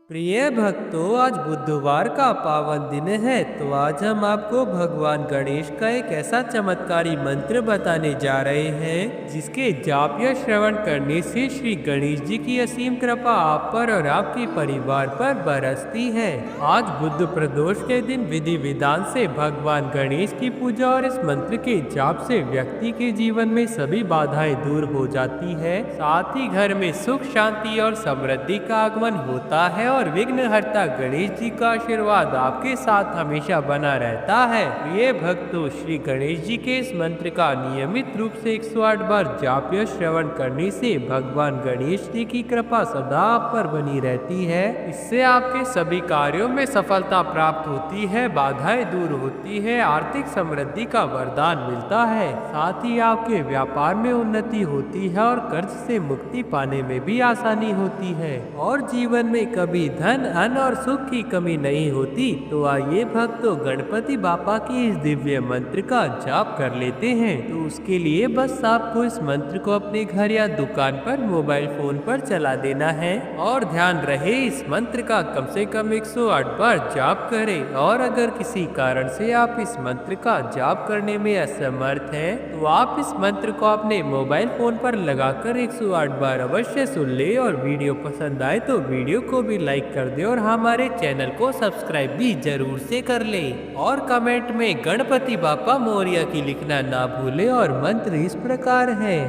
प्रिय भक्तों, आज बुधवार का पावन दिन है। तो आज हम आपको भगवान गणेश का एक ऐसा चमत्कारी मंत्र बताने जा रहे हैं जिसके जाप या श्रवण करने से श्री गणेश जी की असीम कृपा आप पर और आपके परिवार पर बरसती है। आज बुध प्रदोष के दिन विधि विधान से भगवान गणेश की पूजा और इस मंत्र के जाप से व्यक्ति के जीवन में सभी बाधाएं दूर हो जाती है। साथ ही घर में सुख, शांति और समृद्धि का आगमन होता है और विघ्नहर्ता गणेश जी का आशीर्वाद आपके साथ हमेशा बना रहता है। प्रिय भक्तों, श्री गणेश जी के इस मंत्र का नियमित रूप से 108 बार जाप या श्रवण करने से भगवान गणेश जी की कृपा सदा आप पर बनी रहती है। इससे आपके सभी कार्यों में सफलता प्राप्त होती है, बाधाएं दूर होती है, आर्थिक समृद्धि का वरदान मिलता है। साथ ही आपके व्यापार में उन्नति होती है और कर्ज से मुक्ति पाने में भी आसानी होती है और जीवन में कभी धन, अन्न और सुख की कमी नहीं होती। तो आइए भक्तों, गणपति बापा की इस दिव्य मंत्र का जाप कर लेते हैं। तो उसके लिए बस आपको इस मंत्र को अपने घर या दुकान पर मोबाइल फोन पर चला देना है और ध्यान रहे इस मंत्र का कम से कम 108 बार जाप करें। और अगर किसी कारण से आप इस मंत्र का जाप करने में असमर्थ हैं, तो आप इस मंत्र को अपने मोबाइल फोन पर लगाकर 108 बार अवश्य सुन ले। और वीडियो पसंद आए तो वीडियो को भी लाइक कर दे और हमारे चैनल को सब्सक्राइब भी जरूर से कर ले। और कमेंट में गणपति बापा मोरया की लिखना ना भूले। और मंत्र इस प्रकार है।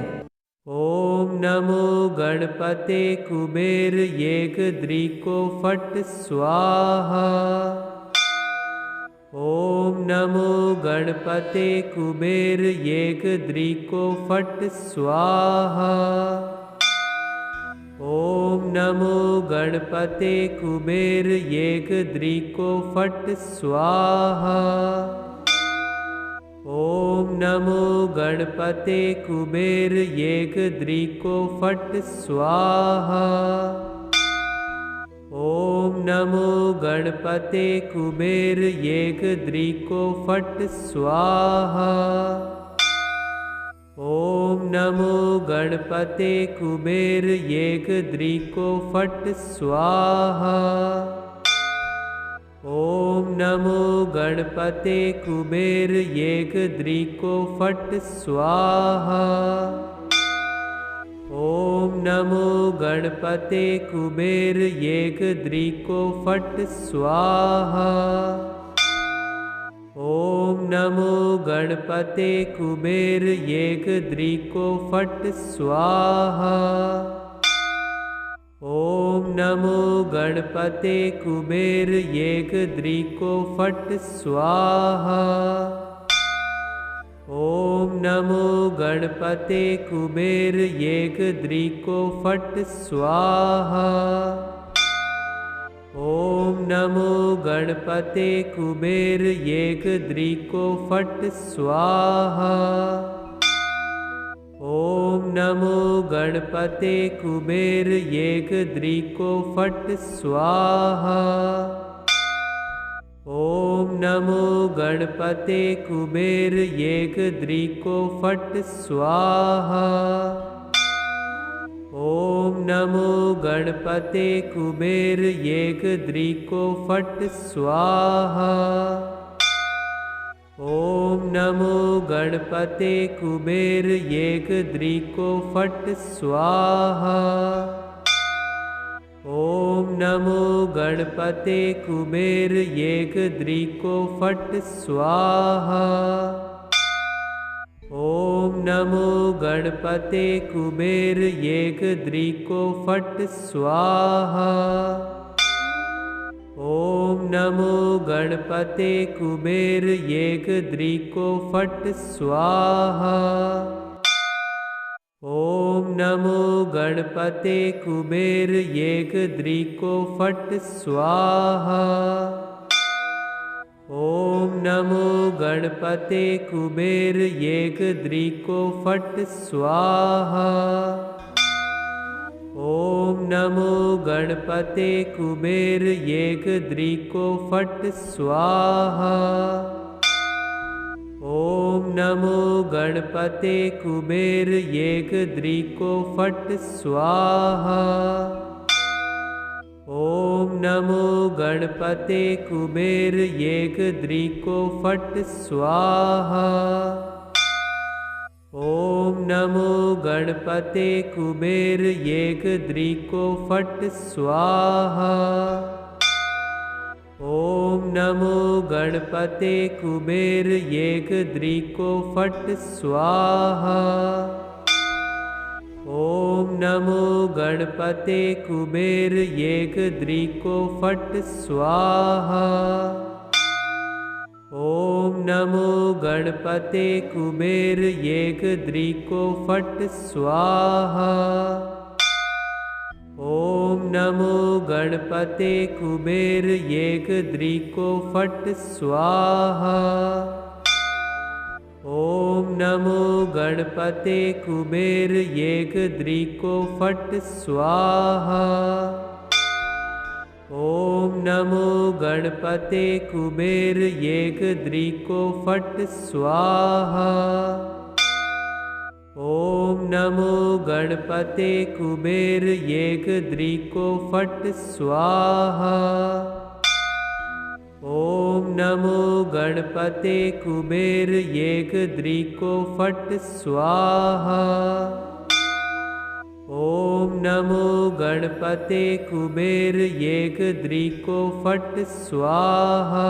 ओम नमो गणपते कुबेर येक द्रिको फट स्वाहा। ओम नमो गणपते कुबेर येक द्रिको फट स्वाहा। ओम नमो गणपते कुबेर येक द्रिको फट स्वाहा। ओम नमो गणपते कुबेर येक द्रिको फट स्वाहा। ओम नमो गणपते कुबेर येक द्रिको फट स्वाहा। ओम नमो गणपते कुबेर येक द्रिको फट स्वाहा। ओम नमो गणपते कुबेर येक द्रिको फट स्वाहा। ओम नमो गणपते कुबेर येक द्रिको फट स्वाहा। ओम नमो गणपते कुबेर येक द्रिको फट स्वाहा। ओम नमो गणपते कुबेर येक द्रिको फट स्वाहा। ओम नमो गणपते कुबेर येक द्रिको फट स्वाहा। ओम नमो गणपते कुबेर येक द्रिको फट स्वाहा। ओम नमो गणपते कुबेर येक द्रिको फट स्वाहा। ओम नमो गणपते कुबेर येक द्रिको फट स्वाहा। ओम नमो गणपते कुबेर येक द्रिको फट स्वाहा। ओम नमो गणपते कुबेर येक द्रिको फट स्वाहा। ओम नमो गणपते कुबेर येक द्रिको फट स्वाहा। ओम नमो गणपते कुबेर येक द्रिको फट स्वाहा। ओम नमो गणपते कुबेर येक द्रिको फट स्वाहा। ओम नमो गणपते कुबेर येक द्रिको फट स्वाहा। ओम नमो गणपते कुबेर येक द्रिको फट स्वाहा। ओम नमो गणपते कुबेर येक द्रिको फट स्वाहा। ओम नमो गणपते कुबेर येक द्रिको फट स्वाहा। ओम नमो गणपते कुबेर येकद्रीको फट् स्वाहा। ओम नमो गणपते कुबेर येकद्रीको फट् स्वाहा। ओम नमो गणपते कुबेर येकद्रीको फट् स्वाहा। ओम नमो गणपते कुबेर येकद्रीको फट् स्वाहा। ओम नमो गणपते कुबेर येकद्रीको फट् स्वाहा। ओम नमो गणपते कुबेर येकद्रीको फट् स्वाहा। ओम नमो गणपते कुबेर येकद्रीको फट् स्वाहा। ओम नमो गणपते कुबेर येकद्रीको फट् स्वाहा। ओम नमो गणपते कुबेर येकद्रीको फट् स्वाहा। ओम नमो गणपते कुबेर येकद्रीको फट् स्वाहा। ओम नमो गणपते कुबेर येकद्रीको फट् स्वाहा।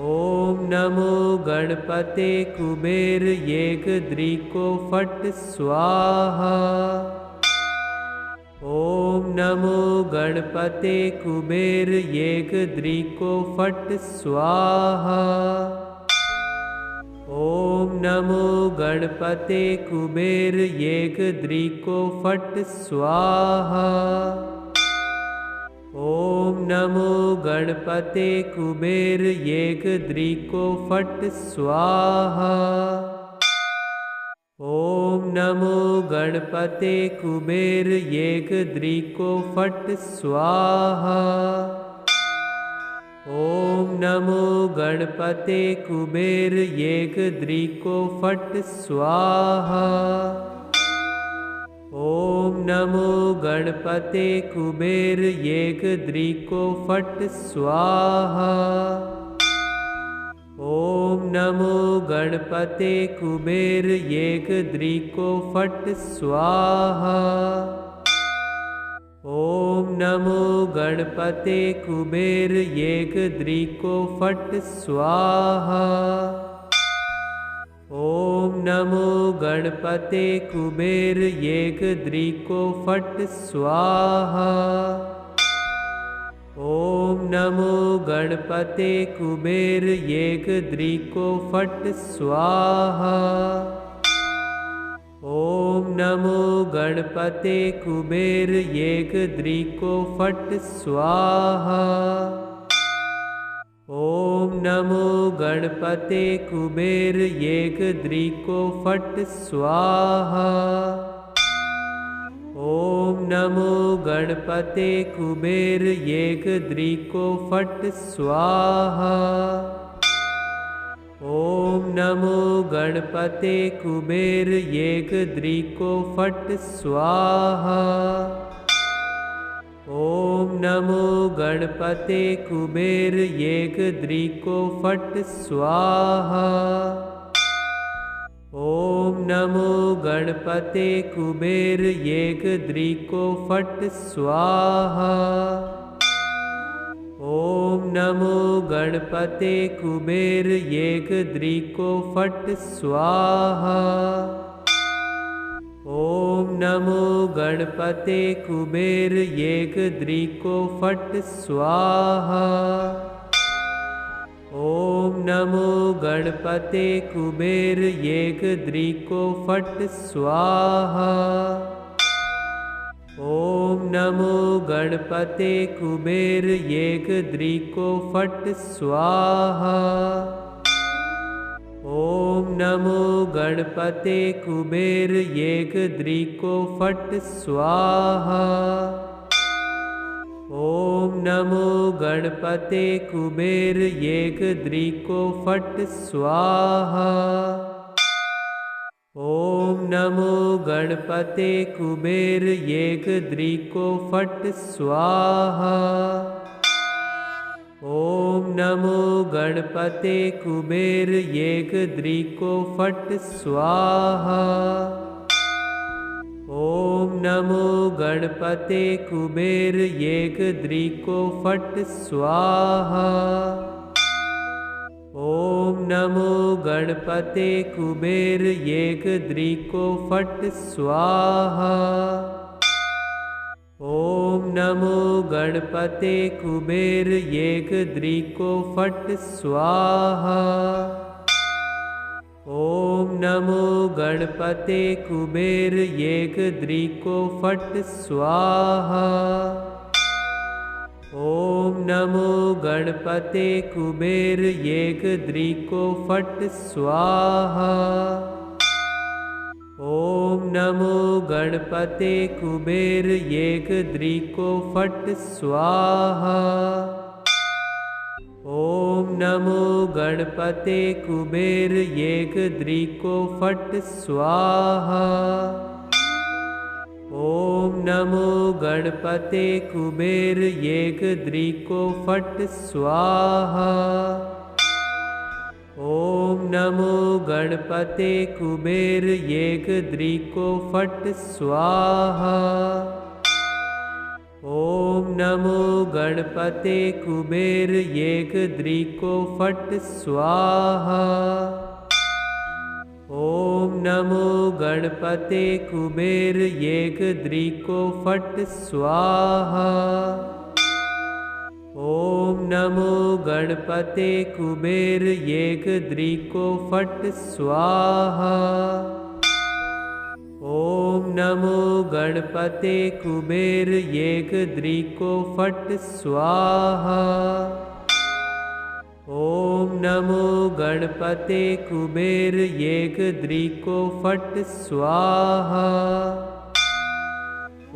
ओम नमो गणपते कुबेर येकद्रीको फट् स्वाहा। ओम नमो गणपते कुबेर येकद्रीको फट् स्वाहा। ओम नमो गणपते कुबेर येकद्रीको फट् स्वाहा। ओम नमो गणपते कुबेर येकद्रीको फट् स्वाहा। ओम नमो गणपते कुबेर येकद्रीको फट् स्वाहा। ओम नमो गणपते कुबेर येकद्रीको फट् स्वाहा। ओम नमो गणपते कुबेर येकद्रीको फट् स्वाहा। ओम नमो गणपते कुबेर येकद्रीको फट् स्वाहा। ओम नमो गणपते कुबेर येकद्रीको फट् स्वाहा। ओम नमो गणपते कुबेर येकद्रीको फट् स्वाहा। ओम नमो गणपते कुबेर येकद्रीको फट् स्वाहा। ओम नमो गणपते कुबेर येकद्रीको फट् स्वाहा। ओम नमो गणपते कुबेर येकद्रीको फट् स्वाहा। ओम नमो गणपते कुबेर येकद्रीको फट् स्वाहा। ओम नमो गणपते कुबेर येकद्रीको फट् स्वाहा। ओम नमो गणपते कुबेर येकद्रीको फट् स्वाहा। ओम नमो गणपते कुबेर येकद्रीको फट् स्वाहा। ओम नमो गणपते कुबेर येकद्रीको फट् स्वाहा। ओम नमो गणपते कुबेर येकद्रीको फट् स्वाहा। ओम नमो गणपते कुबेर येकद्रीको फट् स्वाहा। ओम नमो गणपते कुबेर येकद्रीको फट् स्वाहा। ओम नमो गणपते कुबेर येकद्रीको फट् स्वाहा। ओम नमो गणपते कुबेर येकद्रीको फट् स्वाहा। ओम नमो गणपते कुबेर येगद्रिको फट् स्वाहा। ओम नमो गणपते कुबेर येगद्रिको फट् स्वाहा। ओम नमो गणपते कुबेर येगद्रिको फट् स्वाहा। ओम नमो गणपते कुबेर येगद्रिको फट् स्वाहा। ओम नमो गणपते कुबेर येगद्रिको फट् स्वाहा। ओम नमो गणपते कुबेर येगद्रिको फट् स्वाहा। ओम नमो गणपते कुबेर येगद्रिको फट् स्वाहा। ओम नमो गणपते कुबेर येगद्रिको फट् स्वाहा। ओम नमो गणपते कुबेर येगद्रिको फट् स्वाहा। ओम नमो गणपते कुबेर येगद्रिको फट् स्वाहा। ओम नमो गणपते कुबेर येगद्रिको फट् स्वाहा। ओम नमो गणपते कुबेर येगद्रिको फट् स्वाहा। ओम नमो गणपते कुबेर येगद्रिको फट् स्वाहा। ओम नमो गणपते कुबेर येगद्रिको फट् स्वाहा। ओम नमो गणपते कुबेर येगद्रिको फट् स्वाहा। ओम नमो गणपते कुबेर येगद्रिको फट् स्वाहा।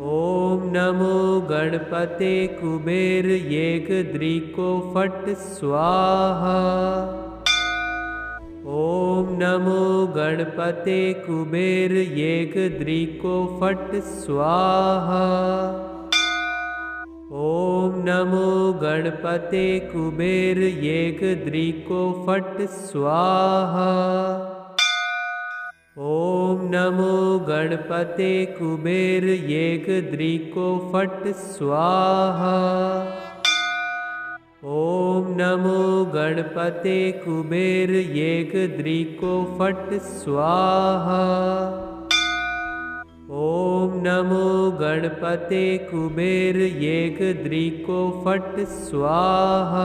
ओम नमो गणपते कुबेर येगद्रिको फट् स्वाहा। ओम नमो गणपते कुबेर येगद्रिको फट् स्वाहा। ओम नमो गणपते कुबेर येगद्रिको फट् स्वाहा। ओम नमो गणपते कुबेर येगद्रिको फट् स्वाहा। ओम नमो गणपते कुबेर येगद्रिको फट् स्वाहा। ओम नमो गणपते कुबेर येगद्रिको फट् स्वाहा।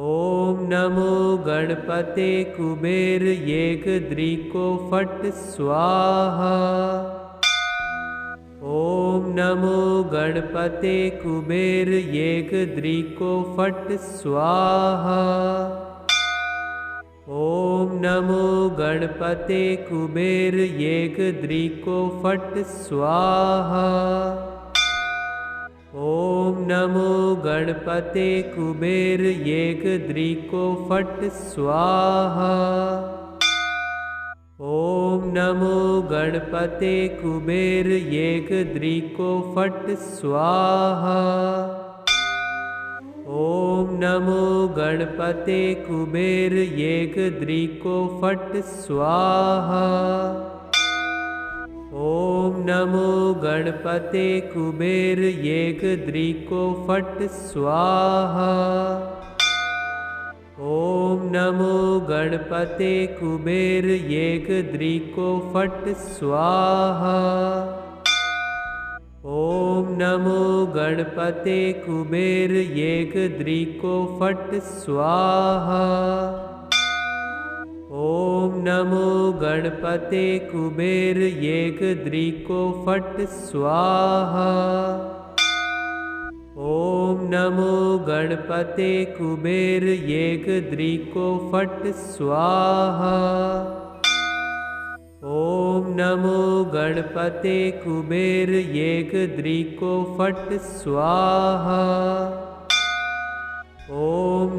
ओम नमो गणपते कुबेर येगद्रिको फट् स्वाहा। ओम नमो गणपते कुबेर येगद्रिको फट् स्वाहा। ओम नमो गणपते कुबेर येगद्रिको फट् स्वाहा। ओम नमो गणपते कुबेर येगद्रिको फट् स्वाहा। ओम नमो गणपते कुबेर येगद्रिको फट् स्वाहा। ओम नमो गणपते कुबेर येगद्रिको फट् स्वाहा। ओम नमो गणपते कुबेर येगद्रिको फट् स्वाहा। ओम नमो गणपते कुबेर येगद्रिको फट् स्वाहा। ओम नमो गणपते कुबेर येगद्रिको फट् स्वाहा। ओम नमो गणपते कुबेर येगद्रिको फट् स्वाहा। ओम नमो गणपते कुबेर येगद्रिको फट् स्वाहा। ओम नमो गणपते कुबेर येगद्रिको फट् स्वाहा। ओम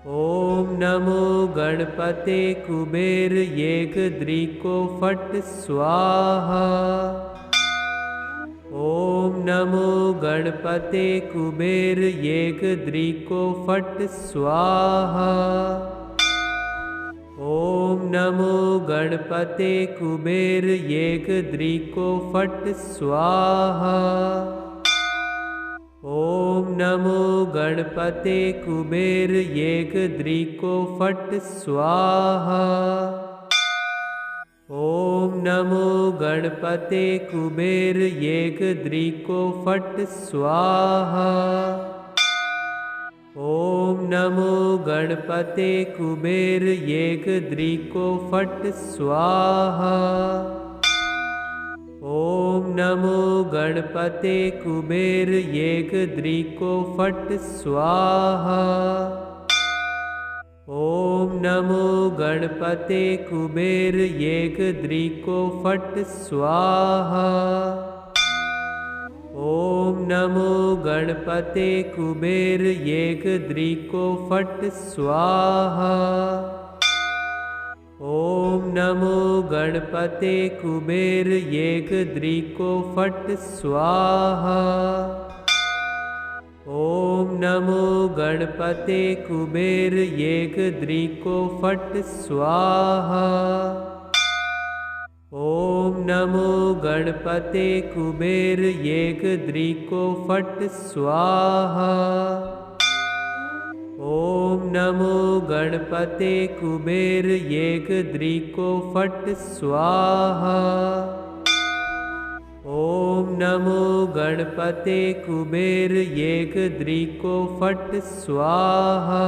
ओम नमो गणपते कुबेर येक द्रिको फट स्वाहा। ओम नमो गणपते कुबेर येक द्रिको फट स्वाहा। ओम नमो गणपते कुबेर येक द्रिको फट स्वाहा। ओम नमो गणपते कुबेर येक द्रिको फट स्वाहा। ओम नमो गणपते कुबेर येक द्रिको फट स्वाहा। ओम नमो गणपते कुबेर येक द्रिको फट स्वाहा। ओम नमो गणपते कुबेर येक द्रिको फट स्वाहा। ओम नमो गणपते कुबेर येक द्रिको फट स्वाहा। ओम नमो गणपते कुबेर येक द्रिको फट स्वाहा। ओम नमो गणपते कुबेर येक द्रिको फट स्वाहा। ओम नमो गणपते कुबेर येक द्रिको फट स्वाहा। ओम नमो गणपते कुबेर येक द्रिको फट स्वाहा। ओम नमो गणपते कुबेर येक द्रिको फट स्वाहा। ओम नमो गणपते कुबेर येक द्रिको फट स्वाहा।